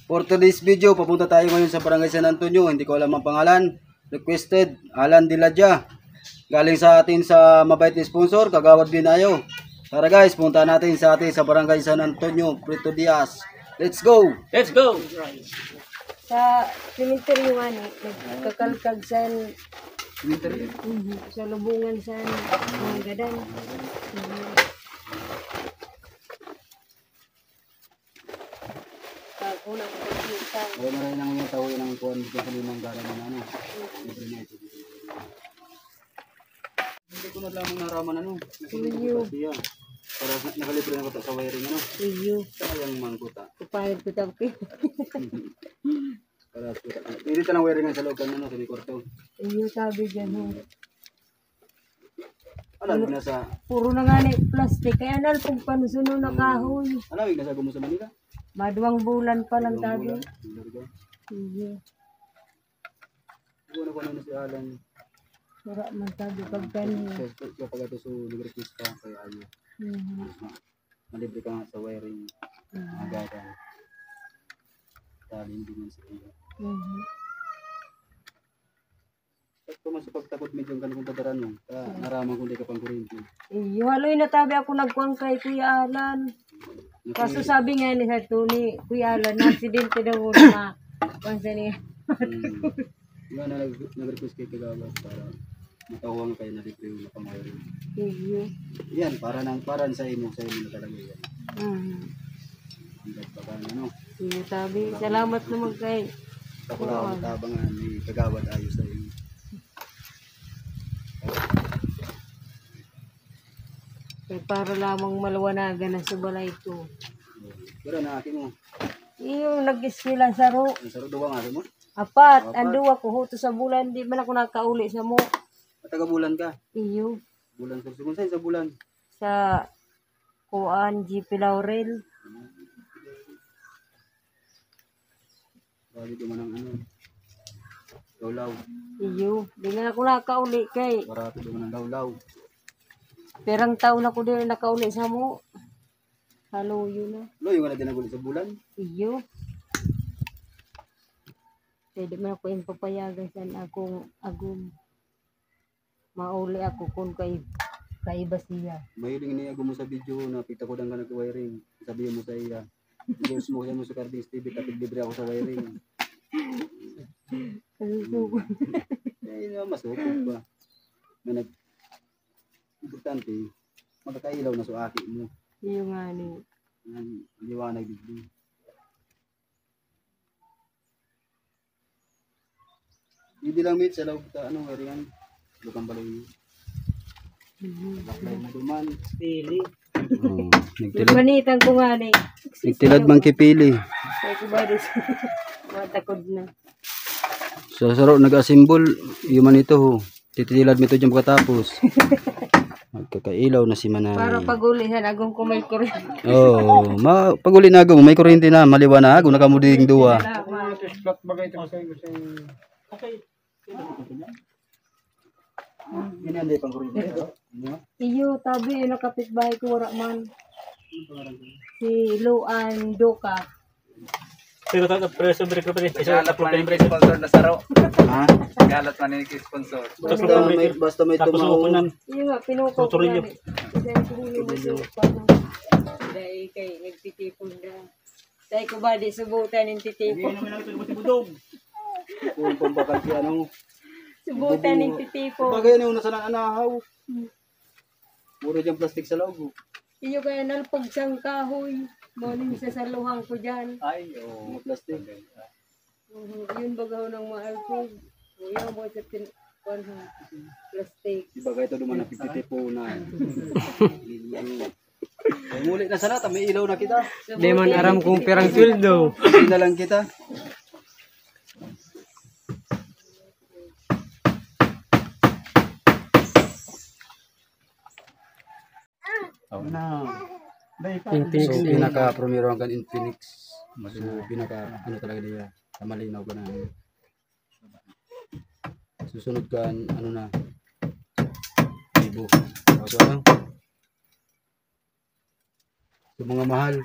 For today's video, papunta tayo ngayon sa Barangay San Antonio. Hindi ko alam ang pangalan. Requested, Alan Diladja. Galing sa atin sa mabait na sponsor, Kagawad Binayo. Tara guys, punta natin sa atin sa Barangay San Antonio, Prieto Diaz. Let's go! Let's go! Sa cemetery man, nagkakalkag sa sa lubungan sa mga gadan. Unang pagkita. Wala na rin ang mga tao ng kuwan dito sa limang gara na ano. Libre na ito. Hindi ko na lamang naraman ano. Iyo. Para nakalibre na ko sa wiring ano. Iyo. Sayang mangkuta. Kupahid ko tawag. Para hindi tanang wiring sa loob kan ano sa may kwarto. Iyo sabi dyan ho. Alam na sa Puro na nga ni plastic. Kaya nalpog panusuno na kahoy. alawig na sa gumo sa Manila. Maduwang bulan pa lang tabi. Iyo. Ano ko na si Alan. Sura man tabi pagkani. Kaya pag ito so nagrequest ka kay Ayo. Malibre ka nga sa wiring. Agad. Dali hindi man sa iyo. Kung mas pagtapot medyo ang ganun tadaran mo, naraman kung di ka pang kuryente. Iyo, haloy na tabi ako nagkuang kay Kuya Alan. Kaso sabi nga ni sa Tony, Kuya Alan, na-aksidente daw na pansa niya. Nga na nag-request kay Kagawad para matawang kayo na libre yung napangayarin. Iyo. Yan, para sa imo na talaga yan. Hanggat pa ka no? Iyo tabi, salamat naman kay. Ako lang ang tabangan ni Kagawad ayos sa iyo. Para lamang malawanagan na sa balay ko. Pero na akin mo, Iyo, nag-eskwela sa ro. ang saro daw ang mo? Apat, ando ako huto sa bulan, di man ako nakauli sa mo. Mataga bulan ka. Iyo, Bulan sa kung saan sa bulan. sa Kuan, GP Laurel. Bali duman ang ano. Lawlaw. Iyo, di nga ako nakauli kay. Barato duman ang lawlaw. Perang taon ako din nakauli sa mo. Halo yun na. Lo yung na dinagulit sa bulan. Iyo. Pwede man ako yung papayagan sa akong agum. Mauli ako kung kay iba siya. Mahiling niya mo sa video na pita ko lang ka nag-wiring. Sabihin mo sa iya. Diyos mo siya mo sa Cardis TV tapos libre ako sa wiring. Eh, masukog pa. May importante, magkakailaw na sa aki mo. Iyo nga ni. Ang liwanag dito. Hindi lang mate sa loob ta ano wiringan. Lukang balay niyo. Baklay na duman. Pili. Manitan ko nga ni. Nagtilad man kipili. Kaya ko ba rin matakod na. Sa saro nag-asimbol, yuman ito ho. Titilad mo ito dyan pagkatapos. Magkakailaw na si Manay. Para pagulihan agong kumay ko rin. Oo, paguli na agong, may kuryente na, maliwanag, nakamuding duwa. Okay. Yan ang pang kuryente. Iyo, tabi, yung nakapitbahay ko wala man. Si Luan Doka. Pero preso break ko pa rin. Galat man yung sponsor na saro. Ha? Galat man yung sponsor. Basta may Tapos tumaw. upunan. Iyo nga, pinuko ko Tutuloy nga. Kasi huli mo siya. Dahil kay nagtitipon na. Dahil ko ba di subutan yung titipon. Kung pambakal si ano. Subutan yung titipon. Bagay na una sa anahaw. Mura dyan plastic sa loob. Iyo kaya nalpag siyang kahoy. Morning sa saluhan ko dyan. Ay, oh. Mga plastic. Yun bagaw ng mga alpog. Kuya mo sa plastic. Di bagay ito duman na pipitipo na. Muli na sana, may ilaw na kita. Di man aram kung perang sweldo. Hindi na lang kita. Oh, no. Infinix. So, pinaka-promiro hanggang Infinix. So, ano talaga niya. Malinaw ka na. Susunod ka, ano na. Ibo. So, ano? So, mga mahal.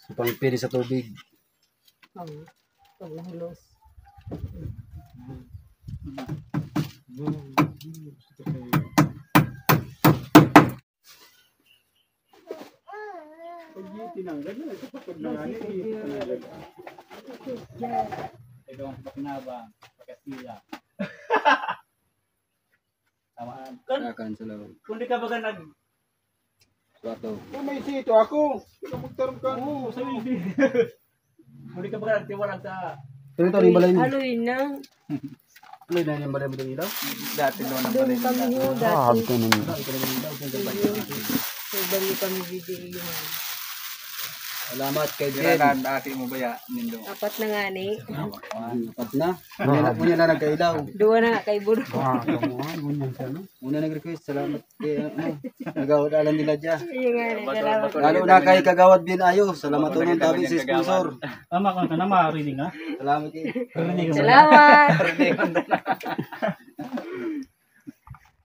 So, Pang pili sa tubig. Oh, paglahulos. Ito ang pakinabang, pagkasila. Tamaan. Kakan sa loob. Kung di ka baga nag... Plato. May sito ako. Magtarom ka. Oo, sabi hindi. Kung di ka baga nagtiwalag sa... Pero ito rin balay mo. Haloy na. Ano na yung balay mo ng ilaw? Dati doon ang Doon balay kami nila. ho dati. Ito na yung So, dami kami video. Salamat kay Jen. Kailan ate mo ba ya, Nindo? Apat na nga ni. Apat na. Muna na nagkailaw. Dua na nga kay Budo. Muna nag-request. Salamat kay nagawad alam nila dyan. Yung nga ni, salamat. Lalo na kay Kagawad Bin Ayo. Salamat unong tabi si sponsor. Tama ka na, ma-reading ha? Salamat kay. Reading Salamat. Hindi,